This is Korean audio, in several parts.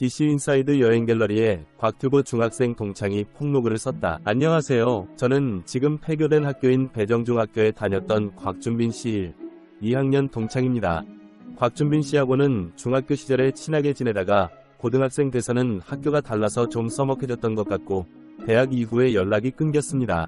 DC 인사이드 여행 갤러리에 곽튜브 중학생 동창이 폭로글을 썼다. 안녕하세요. 저는 지금 폐교된 학교인 배정중학교에 다녔던 곽준빈 씨 2학년 동창입니다. 곽준빈 씨하고는 중학교 시절에 친하게 지내다가 고등학생 돼서는 학교가 달라서 좀 서먹해졌던 것 같고 대학 이후에 연락이 끊겼습니다.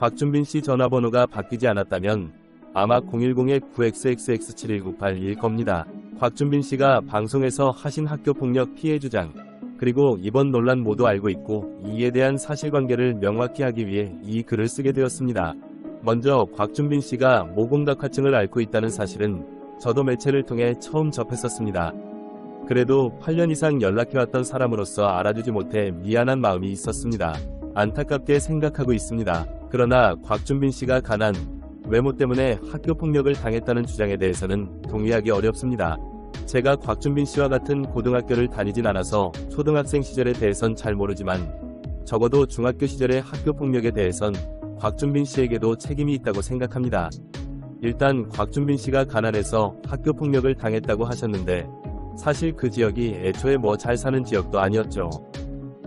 곽준빈 씨 전화번호가 바뀌지 않았다면 아마 010-9xxx7198일 겁니다. 곽준빈 씨가 방송에서 하신 학교폭력 피해 주장, 그리고 이번 논란 모두 알고 있고 이에 대한 사실관계를 명확히 하기 위해 이 글을 쓰게 되었습니다. 먼저 곽준빈 씨가 모공각화증을 앓고 있다는 사실은 저도 매체를 통해 처음 접했었습니다. 그래도 8년 이상 연락해왔던 사람으로서 알아주지 못해 미안한 마음이 있었습니다. 안타깝게 생각하고 있습니다. 그러나 곽준빈 씨가 가난, 외모 때문에 학교폭력을 당했다는 주장에 대해서는 동의하기 어렵습니다. 제가 곽준빈 씨와 같은 고등학교를 다니진 않아서 초등학생 시절에 대해선 잘 모르지만 적어도 중학교 시절의 학교폭력에 대해선 곽준빈 씨에게도 책임이 있다고 생각합니다. 일단 곽준빈 씨가 가난해서 학교폭력을 당했다고 하셨는데 사실 그 지역이 애초에 뭐 잘 사는 지역도 아니었죠.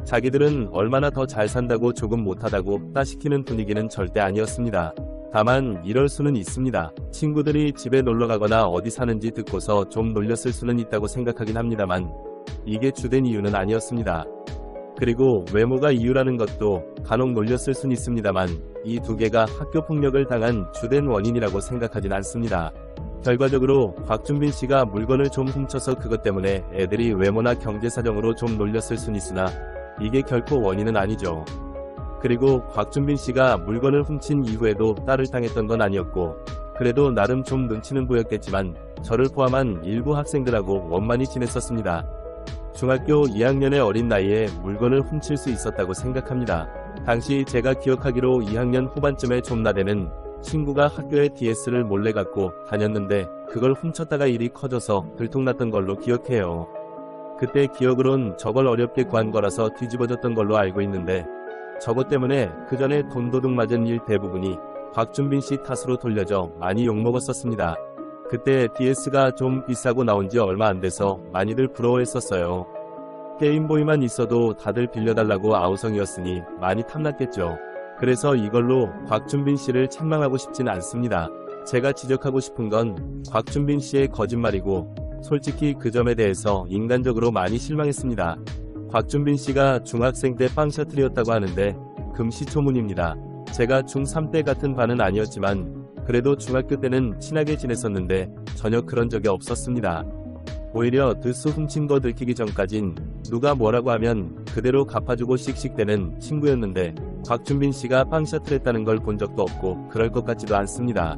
자기들은 얼마나 더 잘 산다고 조금 못하다고 따시키는 분위기는 절대 아니었습니다. 다만 이럴 수는 있습니다. 친구들이 집에 놀러가거나 어디 사는지 듣고서 좀 놀렸을 수는 있다고 생각하긴 합니다만 이게 주된 이유는 아니었습니다. 그리고 외모가 이유라는 것도 간혹 놀렸을 수는 있습니다만 이 두 개가 학교폭력을 당한 주된 원인이라고 생각하진 않습니다. 결과적으로 곽준빈 씨가 물건을 좀 훔쳐서 그것 때문에 애들이 외모나 경제사정으로 좀 놀렸을 수는 있으나 이게 결코 원인은 아니죠. 그리고 곽준빈 씨가 물건을 훔친 이후에도 딸을 당했던 건 아니었고 그래도 나름 좀 눈치는 보였겠지만 저를 포함한 일부 학생들하고 원만히 지냈었습니다. 중학교 2학년의 어린 나이에 물건을 훔칠 수 있었다고 생각합니다. 당시 제가 기억하기로 2학년 후반쯤에 좀 나대는 친구가 학교에 DS를 몰래 갖고 다녔는데 그걸 훔쳤다가 일이 커져서 들통났던 걸로 기억해요. 그때 기억으론 저걸 어렵게 구한 거라서 뒤집어졌던 걸로 알고 있는데 저것 때문에 그 전에 돈도둑 맞은 일 대부분이 곽준빈 씨 탓으로 돌려져 많이 욕먹었었습니다. 그때 DS가 좀 비싸고 나온 지 얼마 안 돼서 많이들 부러워했었어요. 게임보이만 있어도 다들 빌려달라고 아우성이었으니 많이 탐났겠죠. 그래서 이걸로 곽준빈 씨를 책망하고 싶진 않습니다. 제가 지적하고 싶은 건 곽준빈 씨의 거짓말이고 솔직히 그 점에 대해서 인간적으로 많이 실망했습니다. 곽준빈 씨가 중학생 때 빵셔틀이었다고 하는데 금시초문입니다. 제가 중3 때 같은 반은 아니었지만 그래도 중학교 때는 친하게 지냈었는데 전혀 그런 적이 없었습니다. 오히려 드스 훔친 거 들키기 전까진 누가 뭐라고 하면 그대로 갚아주고 씩씩대는 친구였는데 곽준빈 씨가 빵셔틀 했다는 걸 본 적도 없고 그럴 것 같지도 않습니다.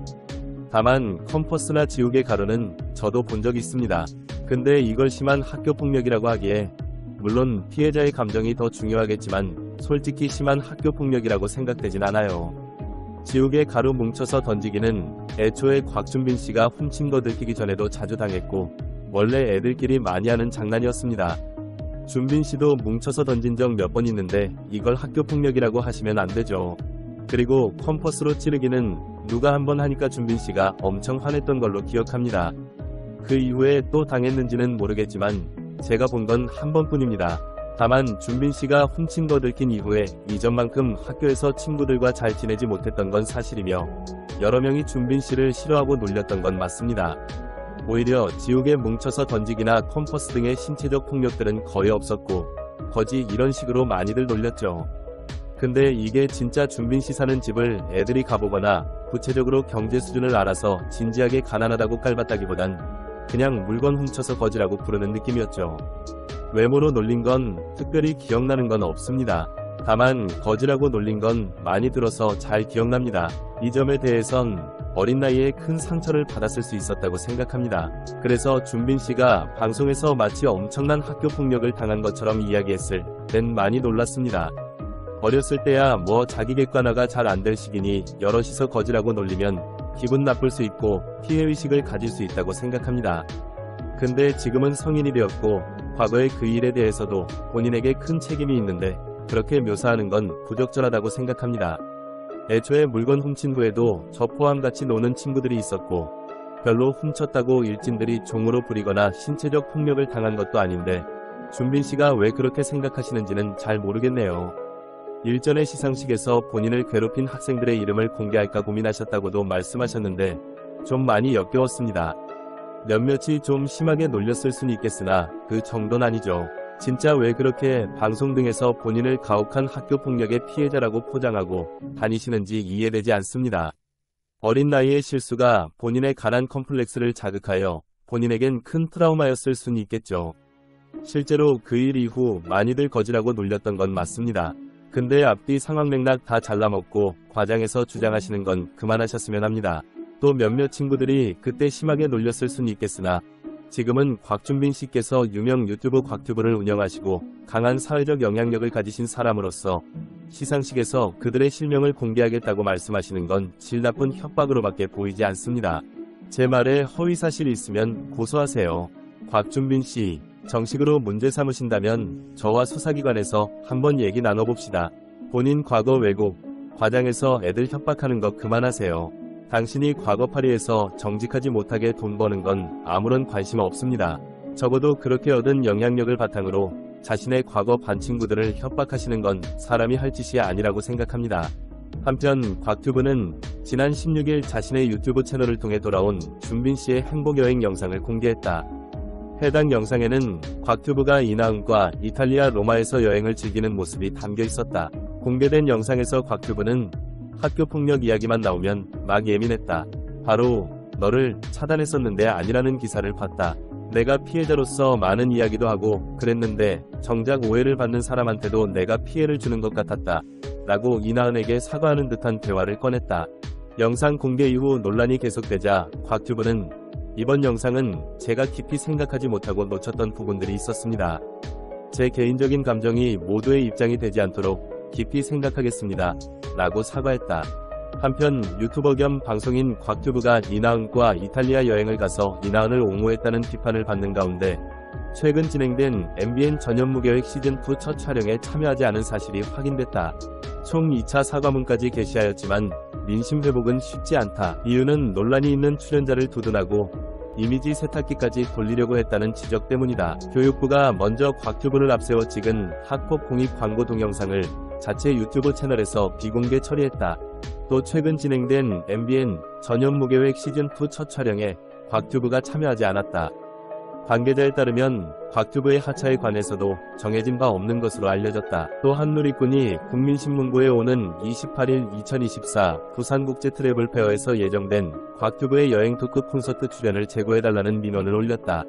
다만 컴퍼스나 지우개 가루는 저도 본 적이 있습니다. 근데 이걸 심한 학교폭력이라고 하기에 물론 피해자의 감정이 더 중요하겠지만 솔직히 심한 학교폭력이라고 생각되진 않아요. 지우개 가루 뭉쳐서 던지기는 애초에 곽준빈 씨가 훔친 거 들키기 전에도 자주 당했고 원래 애들끼리 많이 하는 장난이었습니다. 준빈 씨도 뭉쳐서 던진 적 몇 번 있는데 이걸 학교폭력이라고 하시면 안 되죠. 그리고 컴퍼스로 찌르기는 누가 한번 하니까 준빈 씨가 엄청 화냈던 걸로 기억합니다. 그 이후에 또 당했는지는 모르겠지만 제가 본 건 한 번뿐입니다. 다만 준빈 씨가 훔친 거 들킨 이후에 이전만큼 학교에서 친구들과 잘 지내지 못했던 건 사실이며 여러 명이 준빈 씨를 싫어하고 놀렸던 건 맞습니다. 오히려 지우개 뭉쳐서 던지기나 컴퍼스 등의 신체적 폭력들은 거의 없었고 거지 이런 식으로 많이들 놀렸죠. 근데 이게 진짜 준빈 씨 사는 집을 애들이 가보거나 구체적으로 경제 수준을 알아서 진지하게 가난하다고 깔봤다기보단 그냥 물건 훔쳐서 거지라고 부르는 느낌이었죠. 외모로 놀린 건 특별히 기억나는 건 없습니다. 다만 거지라고 놀린 건 많이 들어서 잘 기억납니다. 이 점에 대해선 어린 나이에 큰 상처를 받았을 수 있었다고 생각합니다. 그래서 준빈 씨가 방송에서 마치 엄청난 학교폭력을 당한 것처럼 이야기했을 땐 많이 놀랐습니다. 어렸을 때야 뭐 자기 객관화가 잘 안 될 시기니 여럿이서 거지라고 놀리면 기분 나쁠 수 있고 피해의식을 가질 수 있다고 생각합니다. 근데 지금은 성인이 되었고 과거의 그 일에 대해서도 본인에게 큰 책임이 있는데 그렇게 묘사하는 건 부적절하다고 생각합니다. 애초에 물건 훔친 후에도 저 포함 같이 노는 친구들이 있었고 별로 훔쳤다고 일진들이 종으로 부리거나 신체적 폭력을 당한 것도 아닌데 준빈씨가 왜 그렇게 생각하시는지는 잘 모르겠네요. 일전에 시상식에서 본인을 괴롭힌 학생들의 이름을 공개할까 고민하셨다고도 말씀하셨는데 좀 많이 역겨웠습니다. 몇몇이 좀 심하게 놀렸을 순 있겠으나 그 정도는 아니죠. 진짜 왜 그렇게 방송 등에서 본인을 가혹한 학교폭력의 피해자라고 포장하고 다니시는지 이해되지 않습니다. 어린 나이의 실수가 본인의 가난 컴플렉스를 자극하여 본인에겐 큰 트라우마였을 수는 있겠죠. 실제로 그 일 이후 많이들 거지라고 놀렸던 건 맞습니다. 근데 앞뒤 상황 맥락 다 잘라먹고 과장해서 주장하시는 건 그만하셨으면 합니다. 또 몇몇 친구들이 그때 심하게 놀렸을 수는 있겠으나 지금은 곽준빈 씨께서 유명 유튜브 곽튜브를 운영하시고 강한 사회적 영향력을 가지신 사람으로서 시상식에서 그들의 실명을 공개하겠다고 말씀하시는 건 질 나쁜 협박으로밖에 보이지 않습니다. 제 말에 허위사실이 있으면 고소하세요. 곽준빈 씨, 정식으로 문제 삼으신다면 저와 수사기관에서 한번 얘기 나눠봅시다. 본인 과거 왜곡, 과장해서 애들 협박하는 거 그만하세요. 당신이 과거 파리에서 정직하지 못하게 돈 버는 건 아무런 관심 없습니다. 적어도 그렇게 얻은 영향력을 바탕으로 자신의 과거 반 친구들을 협박하시는 건 사람이 할 짓이 아니라고 생각합니다. 한편 곽튜브는 지난 16일 자신의 유튜브 채널을 통해 돌아온 준빈 씨의 행복여행 영상을 공개했다. 해당 영상에는 곽튜브가 이나은과 이탈리아 로마에서 여행을 즐기는 모습이 담겨 있었다. 공개된 영상에서 곽튜브는 학교폭력 이야기만 나오면 막 예민했다. 바로 너를 차단했었는데 아니라는 기사를 봤다. 내가 피해자로서 많은 이야기도 하고 그랬는데 정작 오해를 받는 사람한테도 내가 피해를 주는 것 같았다. 라고 이나은에게 사과하는 듯한 대화를 꺼냈다. 영상 공개 이후 논란이 계속되자 곽튜브는 이번 영상은 제가 깊이 생각하지 못하고 놓쳤던 부분들이 있었습니다. 제 개인적인 감정이 모두의 입장이 되지 않도록 깊이 생각하겠습니다. 라고 사과했다. 한편 유튜버 겸 방송인 곽튜브가 이나은과 이탈리아 여행을 가서 이나은을 옹호했다는 비판을 받는 가운데 최근 진행된 MBN 전현 무계획 시즌2 첫 촬영에 참여하지 않은 사실이 확인됐다. 총 2차 사과문까지 게시하였지만 민심 회복은 쉽지 않다. 이유는 논란이 있는 출연자를 두둔하고 이미지 세탁기까지 돌리려고 했다는 지적 때문이다. 교육부가 먼저 곽튜브를 앞세워 찍은 학폭 공익 광고 동영상을 자체 유튜브 채널에서 비공개 처리했다. 또 최근 진행된 MBN 전현 무계획 시즌2 첫 촬영에 곽튜브가 참여하지 않았다. 관계자에 따르면 곽튜브의 하차에 관해서도 정해진 바 없는 것으로 알려졌다. 또 한 누리꾼이 국민신문고에 오는 28일 2024 부산국제 트래블 페어에서 예정된 곽튜브의 여행 토크 콘서트 출연을 제고해달라는 민원을 올렸다.